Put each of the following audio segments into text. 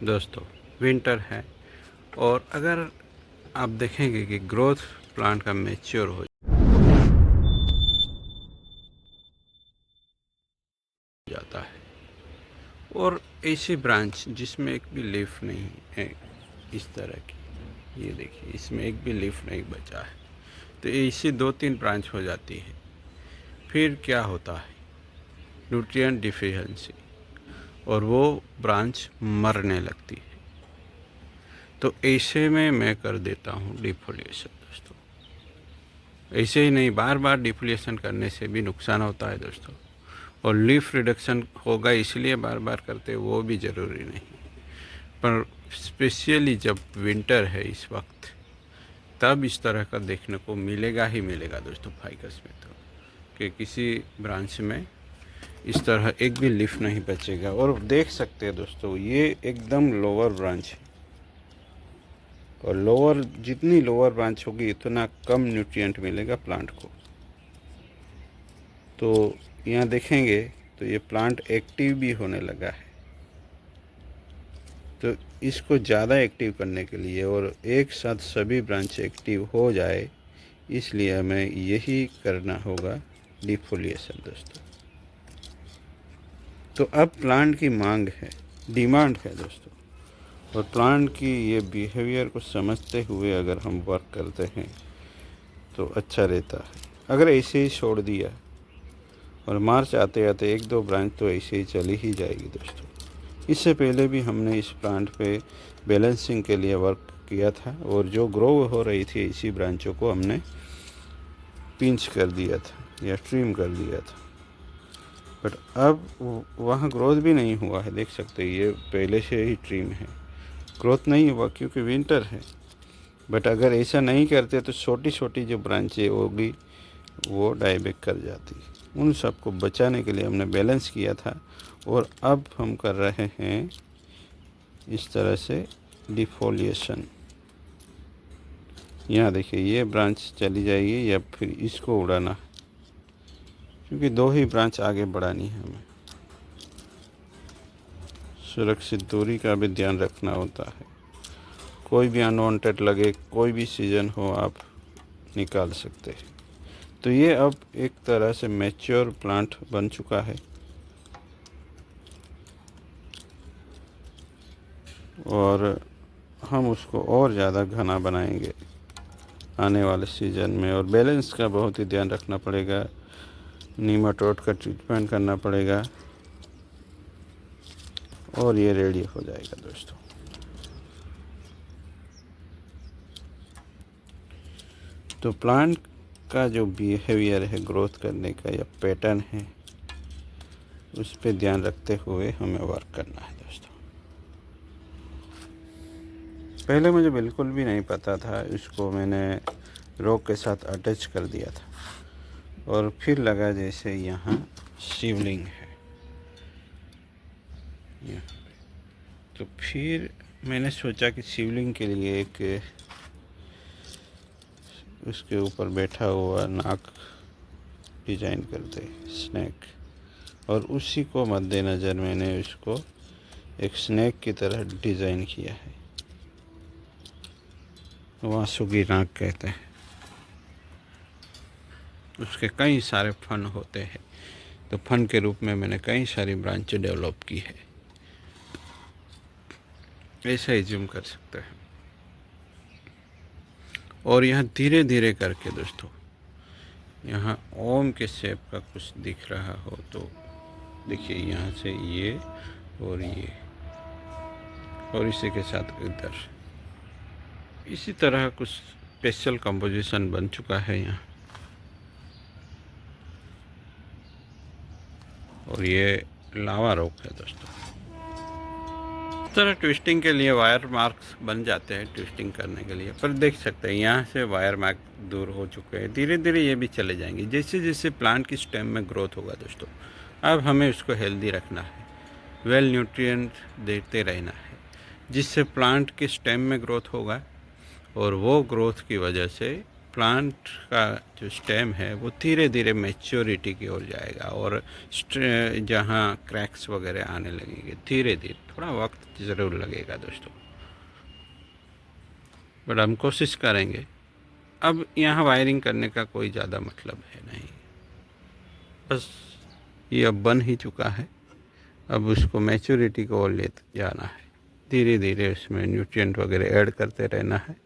दोस्तों विंटर है और अगर आप देखेंगे कि ग्रोथ प्लांट का मैच्योर हो जाता है और ऐसी ब्रांच जिसमें एक भी लीफ नहीं है, इस तरह की, ये देखिए इसमें एक भी लीफ नहीं बचा है, तो ऐसी 2-3 ब्रांच हो जाती है। फिर क्या होता है, न्यूट्रिएंट डिफिशिएंसी, और वो ब्रांच मरने लगती है। तो ऐसे में मैं कर देता हूँ डिफोलिएशन दोस्तों। ऐसे ही नहीं, बार बार डिफोलिएशन करने से भी नुकसान होता है दोस्तों, और लीफ रिडक्शन होगा इसलिए बार बार करते वो भी ज़रूरी नहीं। पर स्पेशली जब विंटर है इस वक्त, तब इस तरह का देखने को मिलेगा ही मिलेगा दोस्तों फाइकस में, तो कि किसी ब्रांच में इस तरह एक भी लीफ नहीं बचेगा। और देख सकते हैं दोस्तों, ये एकदम लोअर ब्रांच है, और लोअर जितनी लोअर ब्रांच होगी इतना कम न्यूट्रिएंट मिलेगा प्लांट को। तो यहाँ देखेंगे तो ये प्लांट एक्टिव भी होने लगा है। तो इसको ज़्यादा एक्टिव करने के लिए और एक साथ सभी ब्रांच एक्टिव हो जाए, इसलिए हमें यही करना होगा डिफोलिएशन दोस्तों। तो अब प्लांट की मांग है, डिमांड है दोस्तों, और प्लांट की ये बिहेवियर को समझते हुए अगर हम वर्क करते हैं तो अच्छा रहता है। अगर ऐसे ही छोड़ दिया और मार्च आते आते 1-2 ब्रांच तो ऐसे ही चली ही जाएगी दोस्तों। इससे पहले भी हमने इस प्लांट पे बैलेंसिंग के लिए वर्क किया था, और जो ग्रो हो रही थी इसी ब्रांचों को हमने पिंच कर दिया था या ट्रिम कर दिया था। बट अब वहाँ ग्रोथ भी नहीं हुआ है, देख सकते हैं ये पहले से ही ट्रिम है, ग्रोथ नहीं हुआ क्योंकि विंटर है। बट अगर ऐसा नहीं करते तो छोटी छोटी जो ब्रांचें होगी वो डाइबैक कर जाती। उन सबको बचाने के लिए हमने बैलेंस किया था, और अब हम कर रहे हैं इस तरह से डिफोलिएशन। यहाँ देखिए ये ब्रांच चली जाएगी या फिर इसको उड़ाना, क्योंकि 2 ही ब्रांच आगे बढ़ानी है हमें। सुरक्षित दूरी का भी ध्यान रखना होता है, कोई भी अनवांटेड लगे, कोई भी सीजन हो आप निकाल सकते हैं। तो ये अब एक तरह से मैच्योर प्लांट बन चुका है, और हम उसको और ज़्यादा घना बनाएंगे आने वाले सीज़न में। और बैलेंस का बहुत ही ध्यान रखना पड़ेगा, नीमाटोड का ट्रीटमेंट करना पड़ेगा, और ये रेडी हो जाएगा दोस्तों। तो प्लांट का जो बिहेवियर है ग्रोथ करने का या पैटर्न है, उस पर ध्यान रखते हुए हमें वर्क करना है दोस्तों। पहले मुझे बिल्कुल भी नहीं पता था, इसको मैंने रॉक के साथ अटैच कर दिया था, और फिर लगा जैसे यहाँ शिवलिंग है यहाँ पे। तो फिर मैंने सोचा कि शिवलिंग के लिए एक उसके ऊपर बैठा हुआ नाग डिजाइन करते, स्नैक, और उसी को मद्देनज़र मैंने उसको एक स्नैक की तरह डिज़ाइन किया है। वासुकी नाग कहते हैं। उसके कई सारे फन होते हैं, तो फन के रूप में मैंने कई सारी ब्रांचें डेवलप की है, ऐसा ही जूम कर सकते हैं। और यहाँ धीरे धीरे करके दोस्तों, यहाँ ओम के शेप का कुछ दिख रहा हो तो देखिए, यहाँ से ये और ये, और इसी के साथ इधर, इसी तरह कुछ स्पेशल कंपोजिशन बन चुका है यहाँ। और ये लावा रॉक है दोस्तों। इस तरह ट्विस्टिंग के लिए वायर मार्क्स बन जाते हैं ट्विस्टिंग करने के लिए, पर देख सकते हैं यहाँ से वायर मार्क दूर हो चुके हैं। धीरे धीरे ये भी चले जाएंगे जैसे जैसे प्लांट की स्टेम में ग्रोथ होगा दोस्तों। अब हमें उसको हेल्दी रखना है, वेल न्यूट्रिएंट देते रहना है, जिससे प्लांट के स्टेम में ग्रोथ होगा, और वो ग्रोथ की वजह से प्लांट का जो स्टेम है वो धीरे धीरे मैच्योरिटी की ओर जाएगा, और जहाँ क्रैक्स वगैरह आने लगेंगे धीरे धीरे, थोड़ा वक्त ज़रूर लगेगा दोस्तों, बट हम कोशिश करेंगे। अब यहाँ वायरिंग करने का कोई ज़्यादा मतलब है नहीं, बस ये अब बन ही चुका है। अब उसको मैच्योरिटी को और ले जाना है, धीरे धीरे उसमें न्यूट्रिएंट वगैरह ऐड करते रहना है।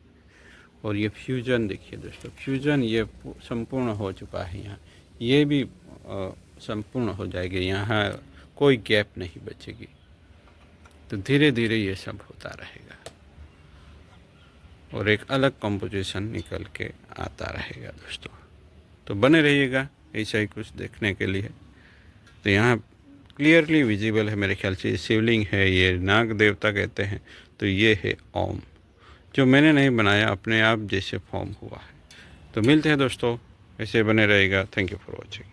और ये फ्यूजन देखिए दोस्तों, फ्यूजन ये संपूर्ण हो चुका है। यहाँ ये भी संपूर्ण हो जाएगी, यहाँ कोई गैप नहीं बचेगी। तो धीरे धीरे ये सब होता रहेगा और एक अलग कंपोजिशन निकल के आता रहेगा दोस्तों। तो बने रहिएगा ऐसा ही कुछ देखने के लिए। तो यहाँ क्लियरली विजिबल है, मेरे ख्याल से ये शिवलिंग है, ये नाग देवता कहते हैं। तो ये है ओम, जो मैंने नहीं बनाया, अपने आप जैसे फॉर्म हुआ है। तो मिलते हैं दोस्तों, ऐसे बने रहेगा। Thank you for watching.